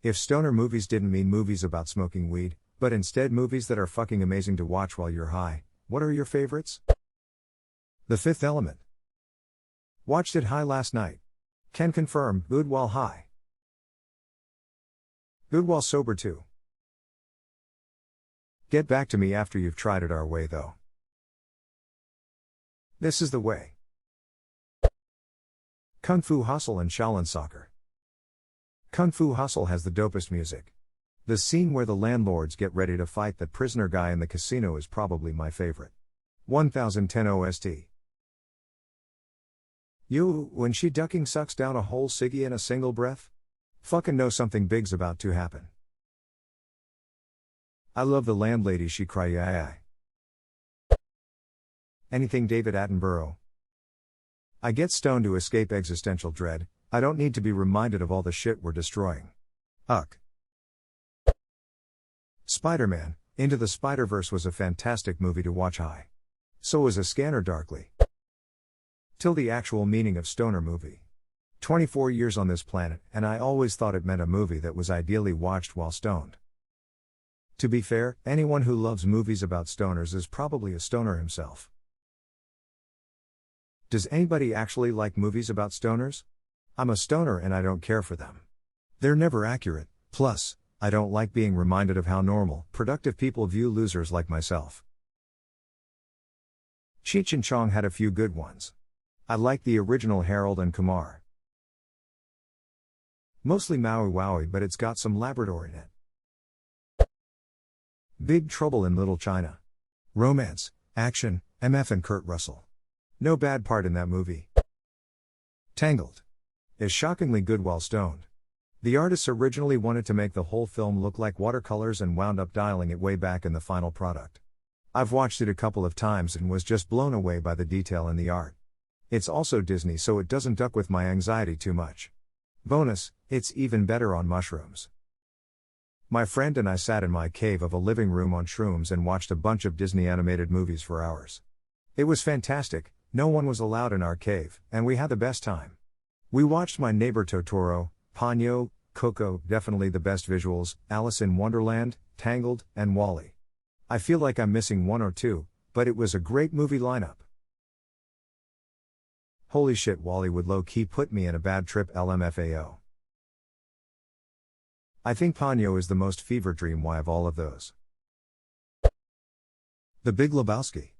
If stoner movies didn't mean movies about smoking weed, but instead movies that are fucking amazing to watch while you're high, what are your favorites? The Fifth Element. Watched it high last night. Can confirm, good while high. Good while sober too. Get back to me after you've tried it our way though. This is the way. Kung Fu Hustle and Shaolin Soccer. Kung Fu Hustle has the dopest music. The scene where the landlords get ready to fight that prisoner guy in the casino is probably my favorite. 1010 OST. You, when she ducking sucks down a whole ciggy in a single breath? Fucking know something big's about to happen. I love the landlady she cry yeah. Anything David Attenborough. I get stoned to escape existential dread, I don't need to be reminded of all the shit we're destroying. Uck. Spider-Man, Into the Spider-Verse was a fantastic movie to watch high. So was A Scanner Darkly. Till the actual meaning of stoner movie. 24 years on this planet, and I always thought it meant a movie that was ideally watched while stoned. To be fair, anyone who loves movies about stoners is probably a stoner himself. Does anybody actually like movies about stoners? I'm a stoner and I don't care for them. They're never accurate, plus, I don't like being reminded of how normal, productive people view losers like myself. Cheech and Chong had a few good ones. I like the original Harold and Kumar. Mostly Maui Wowie, but it's got some Labrador in it. Big Trouble in Little China. Romance, action, MF and Kurt Russell. No bad part in that movie. Tangled. Is shockingly good while stoned. The artists originally wanted to make the whole film look like watercolors and wound up dialing it way back in the final product. I've watched it a couple of times and was just blown away by the detail in the art. It's also Disney, so it doesn't duck with my anxiety too much. Bonus, it's even better on mushrooms. My friend and I sat in my cave of a living room on shrooms and watched a bunch of Disney animated movies for hours. It was fantastic, no one was allowed in our cave, and we had the best time. We watched My Neighbor Totoro, Ponyo, Coco, definitely the best visuals, Alice in Wonderland, Tangled, and WALL-E. I feel like I'm missing one or two, but it was a great movie lineup. Holy shit, WALL-E would low-key put me in a bad trip LMFAO. I think Ponyo is the most fever dream why of all of those. The Big Lebowski.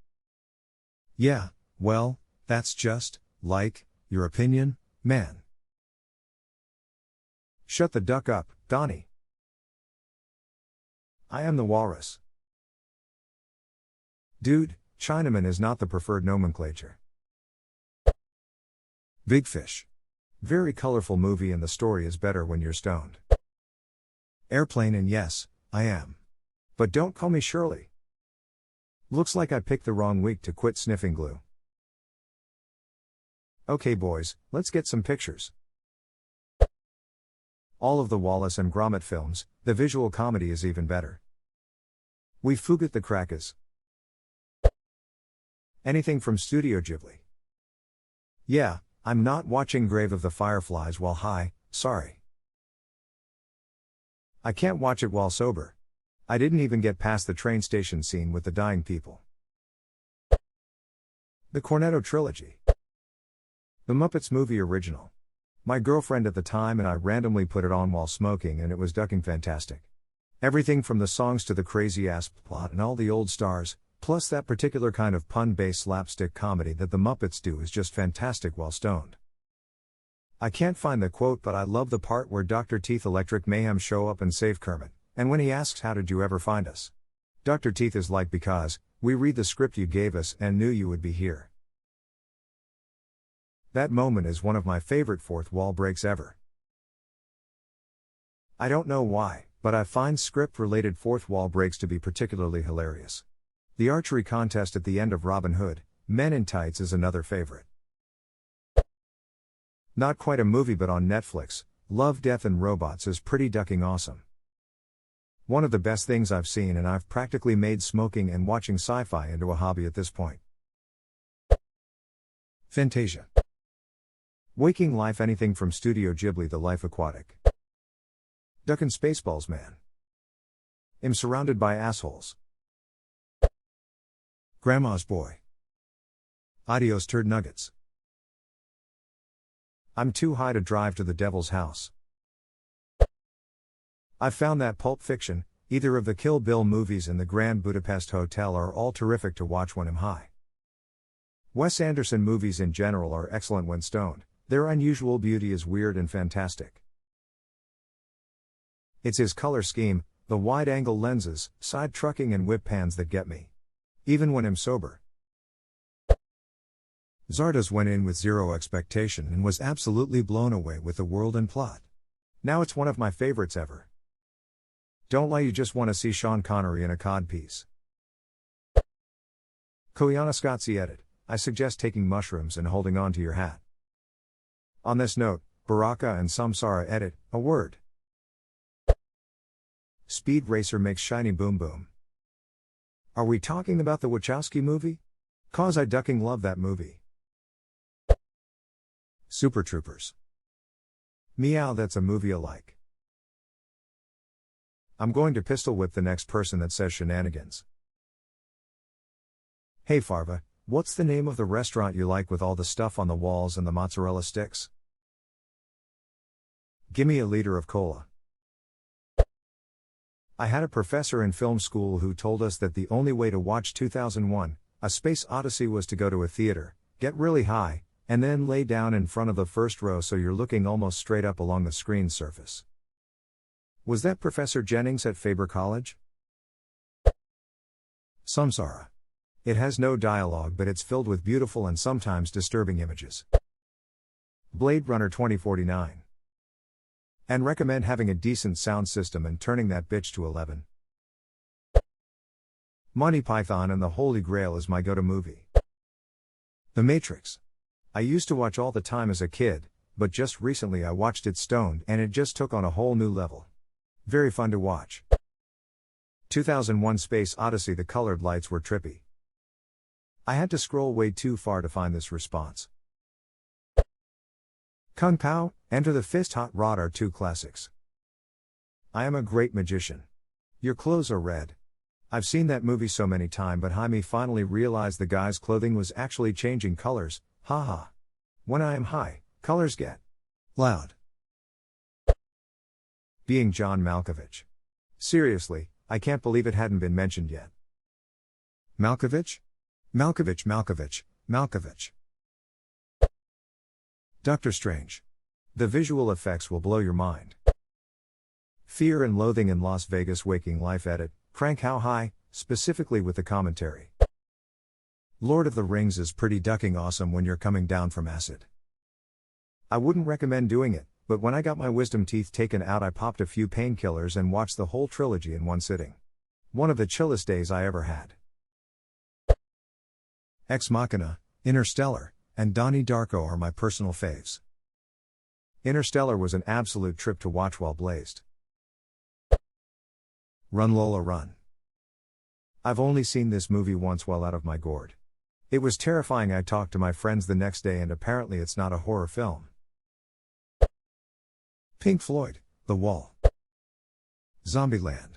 Yeah, well, that's just, like, your opinion, man. Shut the duck up, Donnie. I am the walrus. Dude, Chinaman is not the preferred nomenclature. Big Fish. Very colorful movie and the story is better when you're stoned. Airplane and yes, I am. But don't call me Shirley. Looks like I picked the wrong week to quit sniffing glue. Okay boys, let's get some pictures. All of the Wallace and Gromit films, the visual comedy is even better. We Fugat the Crackers. Anything from Studio Ghibli. Yeah, I'm not watching Grave of the Fireflies while high, sorry. I can't watch it while sober. I didn't even get past the train station scene with the dying people. The Cornetto Trilogy. The Muppets Movie Original. My girlfriend at the time and I randomly put it on while smoking and it was ducking fantastic. Everything from the songs to the crazy ass plot and all the old stars, plus that particular kind of pun-based slapstick comedy that the Muppets do is just fantastic while stoned. I can't find the quote but I love the part where Dr. Teeth Electric Mayhem show up and save Kermit, and when he asks how did you ever find us? Dr. Teeth is like because, we read the script you gave us and knew you would be here. That moment is one of my favorite fourth wall breaks ever. I don't know why, but I find script-related fourth wall breaks to be particularly hilarious. The archery contest at the end of Robin Hood, Men in Tights is another favorite. Not quite a movie but on Netflix, Love, Death and Robots is pretty ducking awesome. One of the best things I've seen and I've practically made smoking and watching sci-fi into a hobby at this point. Fantasia. Waking Life, anything from Studio Ghibli, The Life Aquatic. Duckin' Spaceballs man. Am surrounded by assholes. Grandma's boy. Adios turd nuggets. I'm too high to drive to the devil's house. I've found that Pulp Fiction, either of the Kill Bill movies and the Grand Budapest Hotel are all terrific to watch when I'm high. Wes Anderson movies in general are excellent when stoned, their unusual beauty is weird and fantastic. It's his color scheme, the wide-angle lenses, side trucking and whip pans that get me. Even when I'm sober. Zardoz went in with zero expectation and was absolutely blown away with the world and plot. Now it's one of my favorites ever. Don't lie, you just want to see Sean Connery in a codpiece. Koyaanisqatsi edit. I suggest taking mushrooms and holding on to your hat. On this note, Baraka and Samsara edit, a word. Speed Racer makes shiny boom boom. Are we talking about the Wachowski movie? 'Cause I ducking love that movie. Super Troopers. Meow, that's a movie alike. I'm going to pistol whip the next person that says shenanigans. Hey Farva, what's the name of the restaurant you like with all the stuff on the walls and the mozzarella sticks? Gimme a liter of cola. I had a professor in film school who told us that the only way to watch 2001, A Space Odyssey was to go to a theater, get really high, and then lay down in front of the first row so you're looking almost straight up along the screen surface. Was that Professor Jennings at Faber College? Samsara. It has no dialogue but it's filled with beautiful and sometimes disturbing images. Blade Runner 2049. And recommend having a decent sound system and turning that bitch to 11. Monty Python and the Holy Grail is my go-to movie. The Matrix. I used to watch all the time as a kid, but just recently I watched it stoned and it just took on a whole new level. Very fun to watch. 2001 Space Odyssey, the colored lights were trippy. I had to scroll way too far to find this response. Kung Pao, Enter the Fist, Hot Rod are two classics. I am a great magician. Your clothes are red. I've seen that movie so many times, but Jaime finally realized the guy's clothing was actually changing colors, haha. When I am high, colors get loud. Being John Malkovich. Seriously, I can't believe it hadn't been mentioned yet. Malkovich? Malkovich. Doctor Strange. The visual effects will blow your mind. Fear and Loathing in Las Vegas Waking Life edit, crank how high, specifically with the commentary. Lord of the Rings is pretty ducking awesome when you're coming down from acid. I wouldn't recommend doing it, but when I got my wisdom teeth taken out I popped a few painkillers and watched the whole trilogy in one sitting. One of the chillest days I ever had. Ex Machina, Interstellar, and Donnie Darko are my personal faves. Interstellar was an absolute trip to watch while blazed. Run Lola Run. I've only seen this movie once while out of my gourd. It was terrifying. I talked to my friends the next day and apparently it's not a horror film. Pink Floyd, The Wall. Zombieland.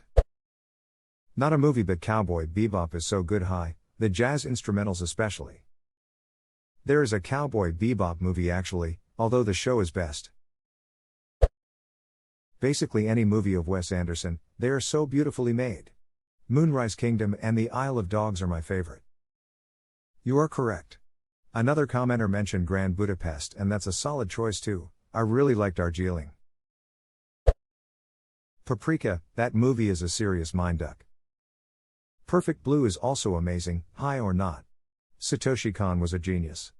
Not a movie but Cowboy Bebop is so good high, the jazz instrumentals especially. There is a Cowboy Bebop movie actually, although the show is best. Basically any movie of Wes Anderson, they are so beautifully made. Moonrise Kingdom and The Isle of Dogs are my favorite. You are correct. Another commenter mentioned Grand Budapest and that's a solid choice too. I really like Darjeeling. Paprika, that movie is a serious mind-duck. Perfect Blue is also amazing, high or not. Satoshi Kon was a genius.